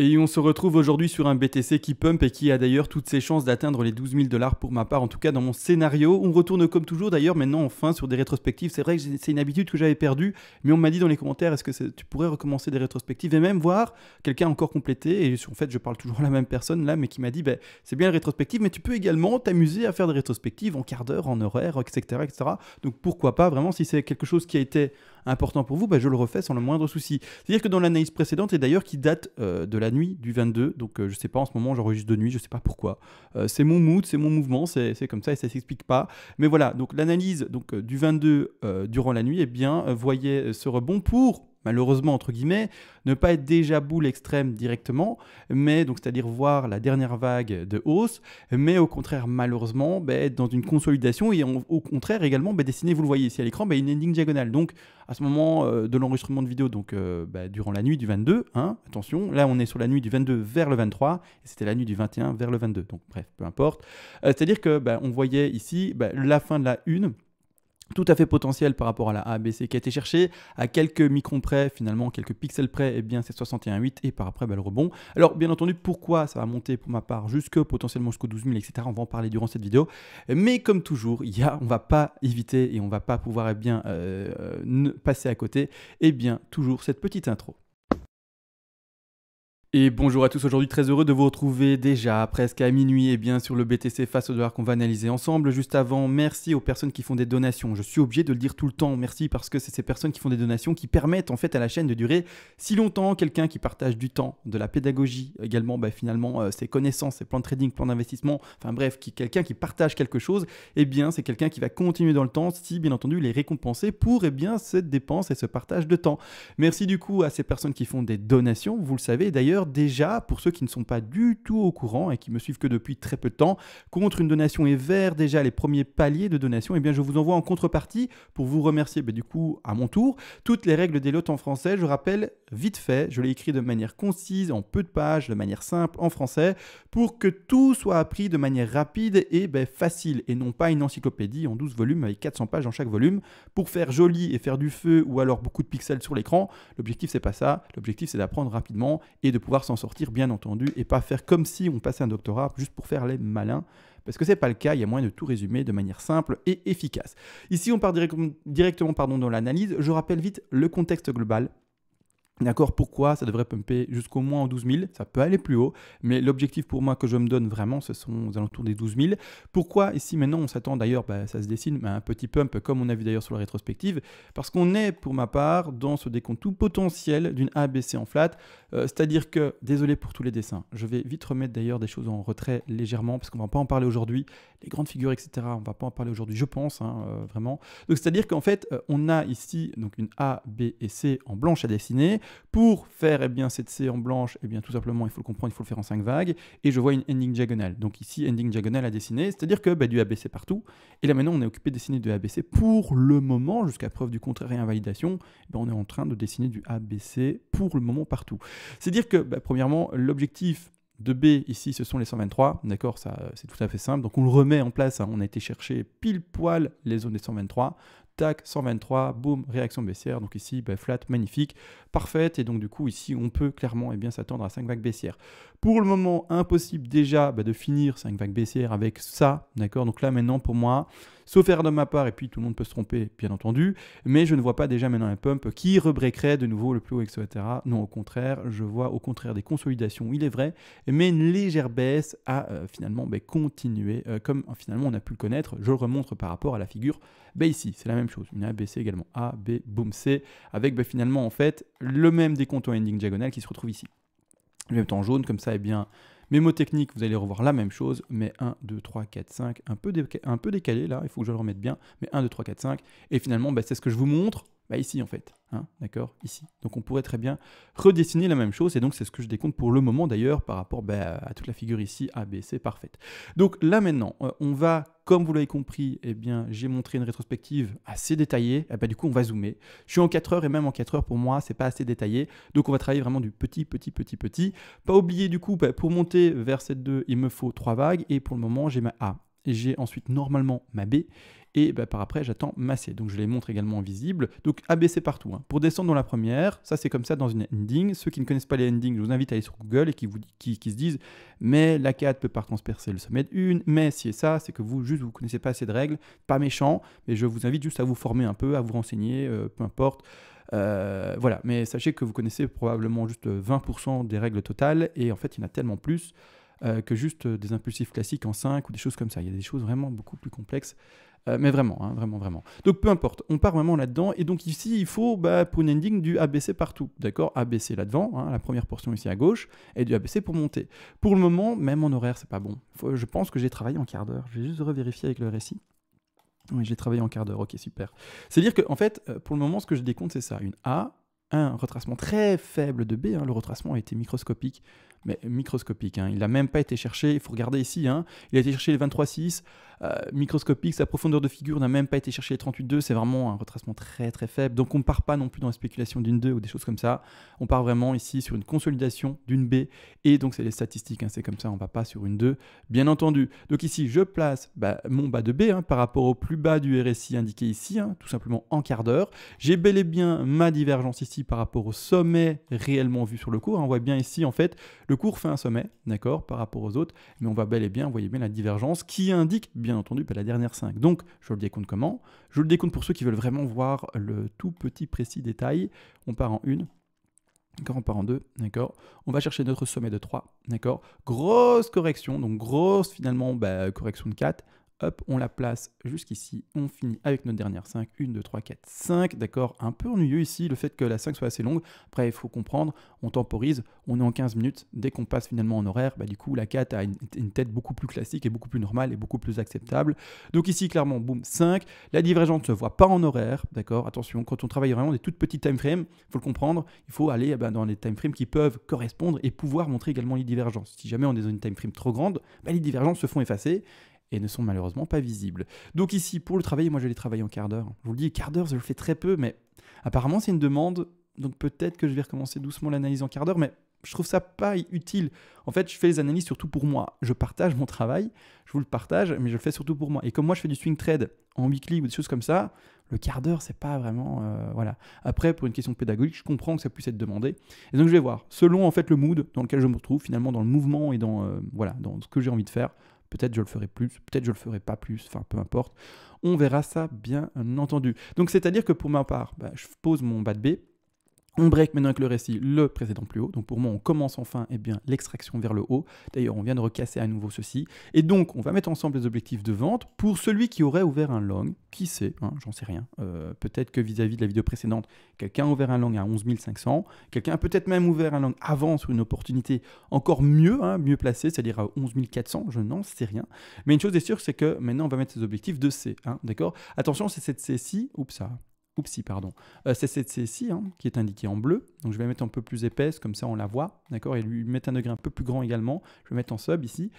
Et on se retrouve aujourd'hui sur un BTC qui pump et qui a d'ailleurs toutes ses chances d'atteindre les 12 000 $ pour ma part, en tout cas dans mon scénario. On retourne comme toujours d'ailleurs maintenant enfin sur des rétrospectives. C'est vrai que c'est une habitude que j'avais perdue, mais on m'a dit dans les commentaires, est-ce que tu pourrais recommencer des rétrospectives et même voir quelqu'un encore complété. Et en fait, je parle toujours à la même personne là, mais qui m'a dit, c'est bien les rétrospectives, mais tu peux également t'amuser à faire des rétrospectives en quart d'heure, en horaire, etc., etc. Donc pourquoi pas, vraiment, si c'est quelque chose qui a été important pour vous, je le refais sans le moindre souci. C'est-à-dire que dans l'analyse précédente, et d'ailleurs qui date de la nuit du 22, donc je sais pas, en ce moment j'enregistre de nuit, je sais pas pourquoi. C'est mon mood, c'est mon mouvement, c'est comme ça et ça s'explique pas. Mais voilà, donc l'analyse du 22 durant la nuit, voyait ce rebond pour, malheureusement entre guillemets, ne pas être déjà boule extrême directement, mais donc c'est-à-dire voir la dernière vague de hausse, mais au contraire malheureusement être dans une consolidation et au contraire également dessiner, vous le voyez ici à l'écran, une ending diagonale. Donc à ce moment de l'enregistrement de vidéo, donc durant la nuit du 22, attention, là on est sur la nuit du 22 vers le 23, et c'était la nuit du 21 vers le 22, donc bref, peu importe. C'est-à-dire que on voyait ici la fin de la une, tout à fait potentiel par rapport à la ABC qui a été cherchée à quelques microns près, finalement quelques pixels près, c'est 61,8 et par après le rebond. Alors bien entendu, pourquoi ça va monter pour ma part potentiellement jusqu'aux 12 000, etc. On va en parler durant cette vidéo. Mais comme toujours, on va pas éviter et on va pas pouvoir passer à côté, toujours cette petite intro. Et bonjour à tous, aujourd'hui très heureux de vous retrouver déjà presque à minuit sur le BTC face au dollar qu'on va analyser ensemble. Juste avant, merci aux personnes qui font des donations. Je suis obligé de le dire tout le temps, merci, parce que c'est ces personnes qui font des donations qui permettent en fait à la chaîne de durer si longtemps. Quelqu'un qui partage du temps, de la pédagogie, également finalement ses connaissances, ses plans de trading, plans d'investissement, enfin bref, quelqu'un qui partage quelque chose, c'est quelqu'un qui va continuer dans le temps si bien entendu il est récompensé pour cette dépense et ce partage de temps. Merci du coup à ces personnes qui font des donations, vous le savez d'ailleurs. Déjà, pour ceux qui ne sont pas du tout au courant et qui me suivent que depuis très peu de temps, contre une donation et vers déjà les premiers paliers de donation, je vous envoie en contrepartie, pour vous remercier du coup à mon tour, toutes les règles des lots en français. Je rappelle vite fait, je l'ai écrit de manière concise, en peu de pages, de manière simple en français, pour que tout soit appris de manière rapide et facile, et non pas une encyclopédie en 12 volumes avec 400 pages dans chaque volume, pour faire joli et faire du feu ou alors beaucoup de pixels sur l'écran. L'objectif c'est pas ça, l'objectif c'est d'apprendre rapidement et de pouvoir s'en sortir bien entendu et pas faire comme si on passait un doctorat juste pour faire les malins, parce que c'est pas le cas. Il y a moyen de tout résumer de manière simple et efficace. Ici on part directement dans l'analyse. Je rappelle vite le contexte global. D'accord, pourquoi ça devrait pumper jusqu'au moins en 12 000, ça peut aller plus haut, mais l'objectif pour moi que je me donne vraiment, ce sont aux alentours des 12 000. Pourquoi ici maintenant on s'attend d'ailleurs, ça se dessine, un petit pump comme on a vu d'ailleurs sur la rétrospective, parce qu'on est pour ma part dans ce décompte tout potentiel d'une ABC en flat, c'est-à-dire que, désolé pour tous les dessins, je vais vite remettre d'ailleurs des choses en retrait légèrement, parce qu'on ne va pas en parler aujourd'hui, les grandes figures, etc., on ne va pas en parler aujourd'hui, je pense, vraiment. Donc c'est-à-dire qu'en fait, on a ici donc une A, B et C en blanche à dessiner. Pour faire cette C en blanche, tout simplement, il faut le comprendre, il faut le faire en 5 vagues. Et je vois une ending diagonale. Donc ici, ending diagonale à dessiner, c'est-à-dire que du ABC partout. Et là maintenant, on est occupé de dessiner du ABC pour le moment, jusqu'à preuve du contraire et invalidation. On est en train de dessiner du ABC pour le moment partout. C'est-à-dire que, premièrement, l'objectif de B ici, ce sont les 123, d'accord, ça c'est tout à fait simple. Donc on le remet en place, on a été chercher pile poil les zones des 123. Tac, 123, boum, réaction baissière. Donc ici, flat, magnifique, parfaite. Et donc du coup, ici, on peut clairement s'attendre à 5 vagues baissières. Pour le moment, impossible déjà de finir 5 vagues baissières avec ça, d'accord. Donc là, maintenant, pour moi, sauf erreur de ma part, et puis tout le monde peut se tromper, bien entendu, mais je ne vois pas déjà maintenant un pump qui rebreakerait de nouveau le plus haut, etc. Non, au contraire, je vois au contraire des consolidations, il est vrai, mais une légère baisse à finalement continuer, comme finalement on a pu le connaître. Je le remontre par rapport à la figure ici, c'est la même chose, une ABC également, A, B, boom, C, avec finalement en fait le même décompte en ending diagonale qui se retrouve ici. Je vais mettre en jaune, comme ça, mes mots techniques, vous allez revoir la même chose, mais 1, 2, 3, 4, 5, un peu décalé là, il faut que je le remette bien, mais 1, 2, 3, 4, 5, et finalement, c'est ce que je vous montre, ici en fait, d'accord, ici. Donc on pourrait très bien redessiner la même chose, et donc c'est ce que je décompte pour le moment d'ailleurs, par rapport à toute la figure ici, A, B, C, parfaite. Donc là maintenant, on va, comme vous l'avez compris, j'ai montré une rétrospective assez détaillée, du coup on va zoomer. Je suis en 4 heures, et même en 4 heures pour moi, c'est pas assez détaillé, donc on va travailler vraiment du petit. Pas oublier du coup, pour monter vers cette 2, il me faut 3 vagues, et pour le moment j'ai ma A. j'ai ensuite normalement ma B, et par après j'attends ma C. Donc je les montre également en visible. Donc ABC partout. Hein. Pour descendre dans la première, ça c'est comme ça dans une ending. Ceux qui ne connaissent pas les endings, je vous invite à aller sur Google et qui se disent mais la 4 peut pas transpercer le sommet de 1, mais si et ça, c'est que vous connaissez pas assez de règles, pas méchant, mais je vous invite juste à vous former un peu, à vous renseigner, peu importe. Voilà, mais sachez que vous connaissez probablement juste 20% des règles totales, et en fait il y en a tellement plus que juste des impulsifs classiques en 5 ou des choses comme ça. Il y a des choses vraiment beaucoup plus complexes. Mais vraiment, hein, vraiment. Donc peu importe, on part vraiment là-dedans. Et donc ici, il faut pour une ending du ABC partout. D'accord, ABC là-devant, hein, la première portion ici à gauche, et du ABC pour monter. Pour le moment, même en horaire, c'est pas bon. Je pense que j'ai travaillé en quart d'heure. Je vais juste revérifier avec le récit. Oui, j'ai travaillé en quart d'heure, ok, super. C'est-à-dire que, en fait, pour le moment, ce que je décompte, c'est ça. Une A, un retracement très faible de B. Hein, le retracement a été microscopique. Mais microscopique, hein. Il n'a même pas été cherché, il faut regarder ici, hein. Il a été cherché les 23,6, microscopique, sa profondeur de figure n'a même pas été cherché les 38,2, c'est vraiment un retracement très très faible, donc on ne part pas non plus dans la spéculation d'une 2 ou des choses comme ça, on part vraiment ici sur une consolidation d'une B, et donc c'est les statistiques, hein. C'est comme ça, on ne va pas sur une 2, bien entendu. Donc ici, je place mon bas de B hein, par rapport au plus bas du RSI indiqué ici, hein, tout simplement en quart d'heure. J'ai bel et bien ma divergence ici par rapport au sommet réellement vu sur le cours, hein. On voit bien ici, en fait, le cours fait un sommet, d'accord, par rapport aux autres, mais on va bel et bien, vous voyez bien la divergence qui indique, bien entendu, la dernière 5. Donc, je le décompte comment? Je le décompte pour ceux qui veulent vraiment voir le tout petit précis détail. On part en 1, d'accord, on part en 2, d'accord. On va chercher notre sommet de 3, d'accord. Grosse correction, donc grosse finalement correction de 4. Hop, on la place jusqu'ici, on finit avec notre dernière 5, 1, 2, 3, 4, 5, d'accord, un peu ennuyeux ici, le fait que la 5 soit assez longue, après il faut comprendre, on temporise, on est en 15 minutes, dès qu'on passe finalement en horaire, du coup la 4 a une tête beaucoup plus classique et beaucoup plus normale et beaucoup plus acceptable, donc ici clairement, boum, 5, la divergence ne se voit pas en horaire, d'accord, attention, quand on travaille vraiment des toutes petites time frames, il faut le comprendre, il faut aller dans les time frames qui peuvent correspondre et pouvoir montrer également les divergences, si jamais on est dans une time frame trop grande, les divergences se font effacer, et ne sont malheureusement pas visibles. Donc ici, pour le travail, moi je l'ai travaillé en quart d'heure. Je vous le dis, quart d'heure, je le fais très peu, mais apparemment c'est une demande, donc peut-être que je vais recommencer doucement l'analyse en quart d'heure, mais je trouve ça pas utile. En fait, je fais les analyses surtout pour moi. Je partage mon travail, je vous le partage, mais je le fais surtout pour moi. Et comme moi je fais du swing trade en weekly ou des choses comme ça, le quart d'heure, c'est pas vraiment... voilà. Après, pour une question pédagogique, je comprends que ça puisse être demandé. Et donc je vais voir, selon en fait le mood dans lequel je me retrouve, finalement dans le mouvement et dans ce que j'ai envie de faire, peut-être je le ferai plus, peut-être je le ferai pas plus, enfin peu importe. On verra ça bien entendu. Donc c'est-à-dire que pour ma part, je pose mon bas de B, on break maintenant avec le récit le précédent plus haut. Donc pour moi, on commence enfin l'extraction vers le haut. D'ailleurs, on vient de recasser à nouveau ceci. Et donc, on va mettre ensemble les objectifs de vente pour celui qui aurait ouvert un long. Qui sait, hein, j'en sais rien. Peut-être que vis-à-vis de la vidéo précédente, quelqu'un a ouvert un long à 11 500. Quelqu'un a peut-être même ouvert un long avant sur une opportunité encore mieux, mieux placée, c'est-à-dire à 11 400. Je n'en sais rien. Mais une chose est sûre, c'est que maintenant, on va mettre ces objectifs de C. Hein, d'accord. Attention, c'est cette C-ci. C'est cette C-ci qui est indiquée en bleu. Donc je vais mettre un peu plus épaisse, comme ça on la voit. D'accord, et lui mettre un degré un peu plus grand également. Je vais mettre en sub ici.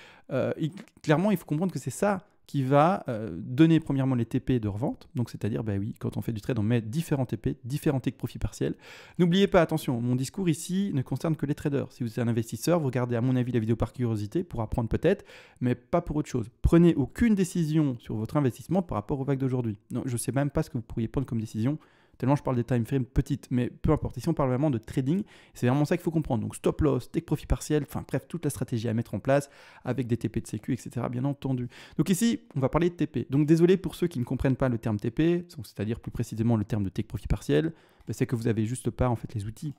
Clairement, il faut comprendre que c'est ça qui va donner premièrement les TP de revente. Donc c'est-à-dire, oui, quand on fait du trade, on met différents TP, différents take profit partiel. N'oubliez pas, attention, mon discours ici ne concerne que les traders. Si vous êtes un investisseur, vous regardez à mon avis la vidéo par curiosité pour apprendre peut-être, mais pas pour autre chose. Prenez aucune décision sur votre investissement par rapport aux vagues d'aujourd'hui. Non, je ne sais même pas ce que vous pourriez prendre comme décision. Tellement je parle des time frames petites, mais peu importe. Ici, on parle vraiment de trading. C'est vraiment ça qu'il faut comprendre. Donc, stop loss, take profit partiel, enfin bref, toute la stratégie à mettre en place avec des TP de sécu, etc. Bien entendu. Donc ici, on va parler de TP. Donc, désolé pour ceux qui ne comprennent pas le terme TP, c'est-à-dire plus précisément le terme de take profit partiel, c'est que vous n'avez juste pas en fait les outils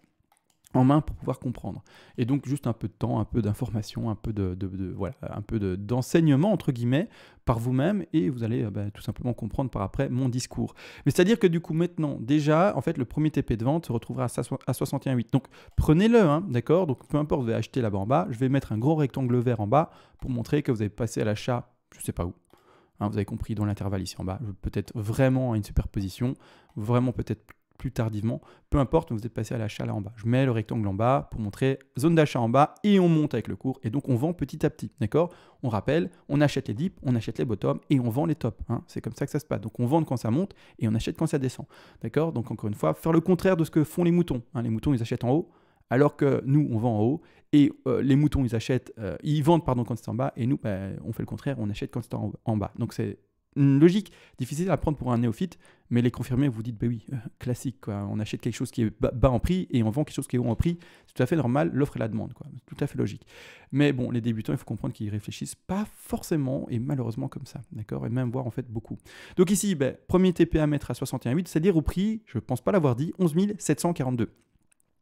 en main pour pouvoir comprendre. Et donc juste un peu de temps, un peu d'information, un peu d'enseignement entre guillemets par vous-même et vous allez tout simplement comprendre par après mon discours. Mais c'est-à-dire que du coup maintenant déjà en fait le premier TP de vente se retrouvera à 61,8. Donc prenez-le, d'accord. Donc peu importe, vous allez acheter là-bas en bas, je vais mettre un gros rectangle vert en bas pour montrer que vous avez passé à l'achat, je sais pas où. Vous avez compris, dans l'intervalle ici en bas, peut-être vraiment à une superposition, vraiment peut-être plus tardivement, peu importe, vous êtes passé à l'achat là en bas. Je mets le rectangle en bas pour montrer zone d'achat en bas et on monte avec le cours et donc on vend petit à petit, d'accord. On rappelle, on achète les dips, on achète les bottoms et on vend les tops, c'est comme ça que ça se passe. Donc on vend quand ça monte et on achète quand ça descend, d'accord. Donc encore une fois, faire le contraire de ce que font les moutons. Les moutons, ils achètent en haut, alors que nous, on vend en haut, et les moutons, ils vendent pardon, quand c'est en bas, et nous, on fait le contraire, on achète quand c'est en bas. Donc c'est une logique difficile à prendre pour un néophyte, mais les confirmés, vous dites, oui, classique, quoi. On achète quelque chose qui est bas en prix, et on vend quelque chose qui est haut en prix, c'est tout à fait normal, l'offre et la demande, quoi. Tout à fait logique. Mais bon, les débutants, il faut comprendre qu'ils réfléchissent pas forcément, et malheureusement comme ça, d'accord, et même voire en fait beaucoup. Donc ici, premier TP à mettre à 61,8, c'est-à-dire au prix, je ne pense pas l'avoir dit, 11 742.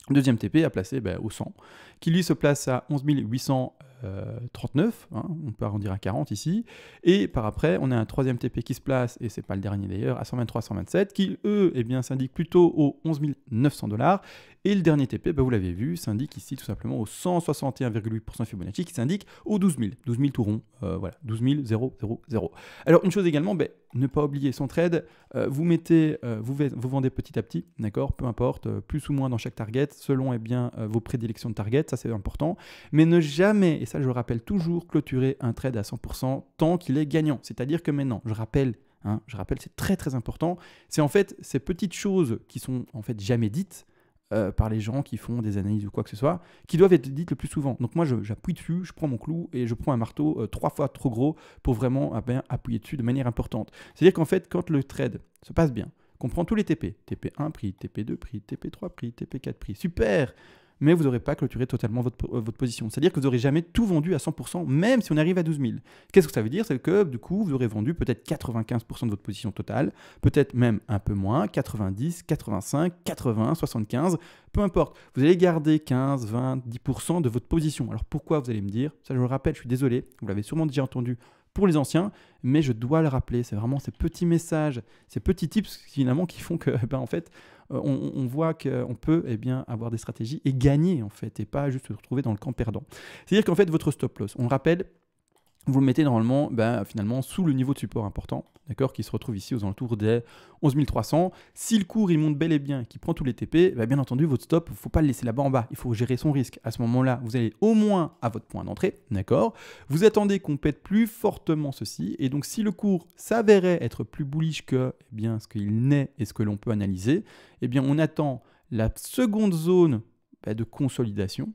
Deuxième TP à placer au 100, qui lui se place à 11 839, on peut arrondir à 40 ici, et par après on a un troisième TP qui se place, et c'est pas le dernier d'ailleurs, à 123-127, qui eux s'indiquent plutôt aux 11 900$, et le dernier TP, vous l'avez vu, s'indique ici tout simplement au 161,8% Fibonacci, qui s'indique aux 12 000 tout rond, voilà, 12 000. Alors une chose également, ne pas oublier son trade, vous vendez petit à petit, d'accord, peu importe, plus ou moins dans chaque target, selon vos prédilections de target, ça c'est important, mais ne jamais, et ça je le rappelle toujours, clôturer un trade à 100% tant qu'il est gagnant. C'est-à-dire que maintenant, je rappelle, c'est très très important, c'est en fait ces petites choses qui sont en fait jamais dites, par les gens qui font des analyses ou quoi que ce soit, qui doivent être dites le plus souvent. Donc moi, j'appuie dessus, je prends mon clou et je prends un marteau 3 fois trop gros pour vraiment appuyer dessus de manière importante. C'est-à-dire qu'en fait, quand le trade se passe bien, qu'on prend tous les TP, TP1 prix, TP2 prix, TP3 prix, TP4 prix, super, mais vous n'aurez pas clôturé totalement votre position. C'est-à-dire que vous n'aurez jamais tout vendu à 100%, même si on arrive à 12 000. Qu'est-ce que ça veut dire? C'est que du coup, vous aurez vendu peut-être 95% de votre position totale, peut-être même un peu moins, 90, 85, 80, 75, peu importe. Vous allez garder 15, 20, 10% de votre position. Alors pourquoi, vous allez me dire? Ça, je le rappelle, je suis désolé, vous l'avez sûrement déjà entendu pour les anciens, mais je dois le rappeler. C'est vraiment ces petits messages, ces petits tips finalement qui font que, en fait, on voit qu'on peut avoir des stratégies et gagner en fait, et pas juste se retrouver dans le camp perdant. C'est-à-dire qu'en fait, votre stop loss, on le rappelle, vous le mettez normalement finalement sous le niveau de support important, d'accord, qui se retrouve ici aux alentours des 11 300. Si le cours il monte bel et bien, qu'il prend tous les TP, bien entendu votre stop, il ne faut pas le laisser là-bas en bas, il faut gérer son risque. À ce moment-là, vous allez au moins à votre point d'entrée, d'accord. Vous attendez qu'on pète plus fortement ceci, et donc si le cours s'avérait être plus bullish que ce qu'il n'est et ce que l'on peut analyser, on attend la seconde zone de consolidation.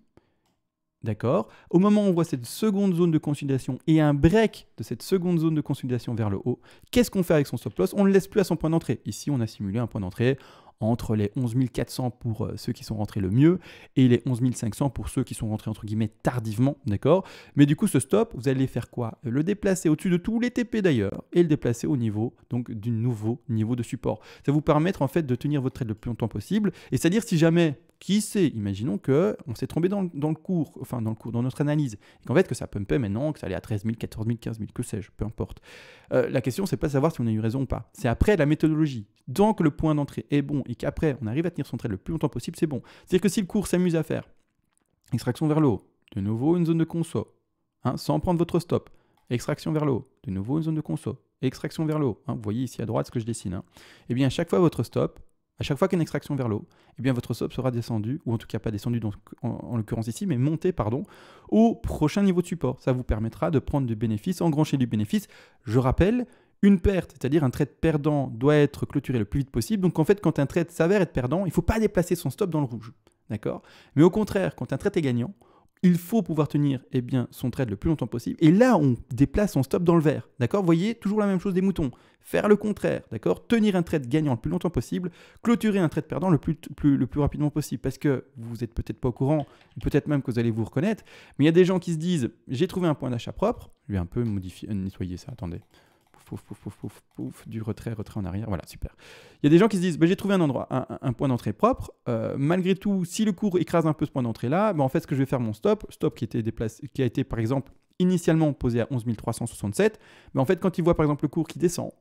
D'accord. Au moment où on voit cette seconde zone de consolidation et un break de cette seconde zone de consolidation vers le haut, qu'est-ce qu'on fait avec son stop loss? On ne le laisse plus à son point d'entrée. Ici, on a simulé un point d'entrée entre les 11 400 pour ceux qui sont rentrés le mieux et les 11 500 pour ceux qui sont rentrés entre guillemets tardivement, d'accord. Mais du coup, ce stop, vous allez faire quoi? Le déplacer au-dessus de tous les TP d'ailleurs et le déplacer au niveau donc du nouveau niveau de support. Ça va vous permettre en fait de tenir votre trade le plus longtemps possible. Et c'est-à-dire si jamais, qui sait, imaginons qu'on s'est trompé dans le cours, dans notre analyse, et qu'en fait que ça pumpait maintenant, que ça allait à 13 000, 14 000, 15 000, que sais-je, peu importe. La question, c'est pas de savoir si on a eu raison ou pas. C'est après la méthodologie. Tant que le point d'entrée est bon et qu'après on arrive à tenir son trade le plus longtemps possible, c'est bon. C'est-à-dire que si le cours s'amuse à faire extraction vers le haut, de nouveau une zone de conso, sans prendre votre stop, extraction vers le haut, de nouveau une zone de conso, extraction vers le haut, vous voyez ici à droite ce que je dessine, et bien à chaque fois votre stop, à chaque fois qu'il y a une extraction vers le haut, votre stop sera descendu, ou en tout cas pas descendu en l'occurrence ici, mais monté au prochain niveau de support. Ça vous permettra de prendre du bénéfice, engrancher du bénéfice. Je rappelle, une perte, c'est-à-dire un trade perdant, doit être clôturé le plus vite possible. Donc en fait, quand un trade s'avère être perdant, il ne faut pas déplacer son stop dans le rouge. D'accord? Mais au contraire, quand un trade est gagnant, il faut pouvoir tenir son trade le plus longtemps possible. Et là, on déplace son stop dans le vert. D'accord? Vous voyez, toujours la même chose des moutons. Faire le contraire. D'accord? Tenir un trade gagnant le plus longtemps possible. Clôturer un trade perdant le plus rapidement possible. Parce que vous n'êtes peut-être pas au courant, peut-être même que vous allez vous reconnaître. Mais il y a des gens qui se disent, j'ai trouvé un point d'achat propre. Je vais un peu nettoyer ça, attendez. Du retrait en arrière, voilà, super. Il y a des gens qui se disent, j'ai trouvé un endroit, un point d'entrée propre, malgré tout, si le cours écrase un peu ce point d'entrée là, en fait ce que je vais faire mon stop qui a été par exemple initialement posé à 11 367, en fait quand ils voient par exemple le cours qui descend,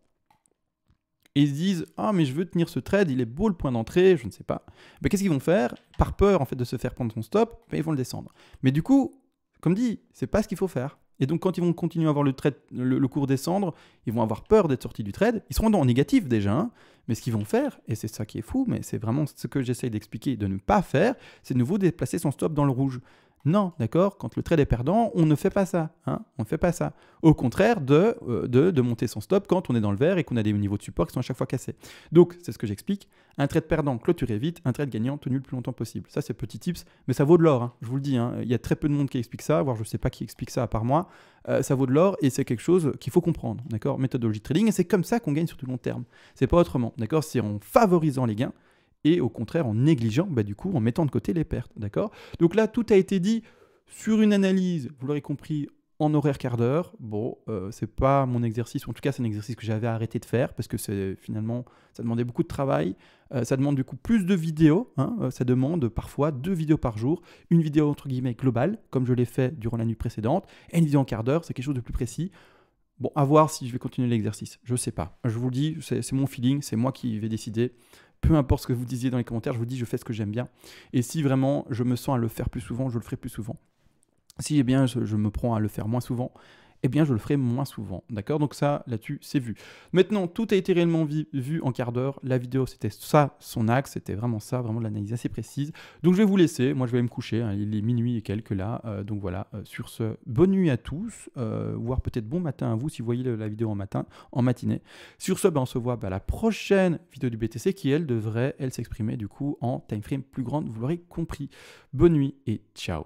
et ils se disent, mais je veux tenir ce trade, il est beau le point d'entrée, je ne sais pas, qu'est-ce qu'ils vont faire? Par peur en fait de se faire prendre son stop, ils vont le descendre. Mais du coup, comme dit, c'est pas ce qu'il faut faire. Et donc, quand ils vont continuer à voir le cours descendre, ils vont avoir peur d'être sortis du trade. Ils seront en négatif déjà, mais ce qu'ils vont faire, et c'est ça qui est fou, mais c'est vraiment ce que j'essaye d'expliquer, de ne pas faire, c'est de nouveau déplacer son stop dans le rouge. Non, d'accord? Quand le trade est perdant, on ne fait pas ça, hein, on ne fait pas ça. Au contraire de monter son stop quand on est dans le vert et qu'on a des niveaux de support qui sont à chaque fois cassés. Donc, c'est ce que j'explique. Un trade perdant, clôturez vite. Un trade gagnant, tenu le plus longtemps possible. Ça, c'est petit tips, mais ça vaut de l'or, hein, je vous le dis, hein. Il y a très peu de monde qui explique ça, voire je ne sais pas qui explique ça à part moi. Ça vaut de l'or et c'est quelque chose qu'il faut comprendre, d'accord? Méthodologie de trading, et c'est comme ça qu'on gagne sur du long terme. C'est pas autrement, d'accord? C'est en favorisant les gains et au contraire en négligeant, du coup, en mettant de côté les pertes, d'accord? Donc là, tout a été dit sur une analyse, vous l'aurez compris, en horaire quart d'heure. Bon, c'est pas mon exercice, ou en tout cas, c'est un exercice que j'avais arrêté de faire parce que finalement, ça demandait beaucoup de travail. Ça demande du coup plus de vidéos, hein, ça demande parfois 2 vidéos par jour, une vidéo entre guillemets globale, comme je l'ai fait durant la nuit précédente, et une vidéo en quart d'heure, c'est quelque chose de plus précis. Bon, à voir si je vais continuer l'exercice, je sais pas. Je vous le dis, c'est mon feeling, c'est moi qui vais décider. Peu importe ce que vous disiez dans les commentaires, je vous dis, je fais ce que j'aime bien. Et si vraiment je me sens à le faire plus souvent, je le ferai plus souvent. Si eh bien, je me prends à le faire moins souvent, eh bien, je le ferai moins souvent. D'accord? Donc ça, là-dessus, c'est vu. Maintenant, tout a été réellement vu en quart d'heure. La vidéo, c'était ça, son axe. C'était vraiment ça, vraiment de l'analyse assez précise. Donc, je vais vous laisser. Moi, je vais aller me coucher, hein. Il est minuit et quelques là. Donc, voilà. Sur ce, bonne nuit à tous. Voire peut-être bon matin à vous si vous voyez la vidéo en matinée. Sur ce, on se voit à la prochaine vidéo du BTC qui, elle, devrait, elle, s'exprimer du coup en time frame plus grande. Vous l'aurez compris. Bonne nuit et ciao.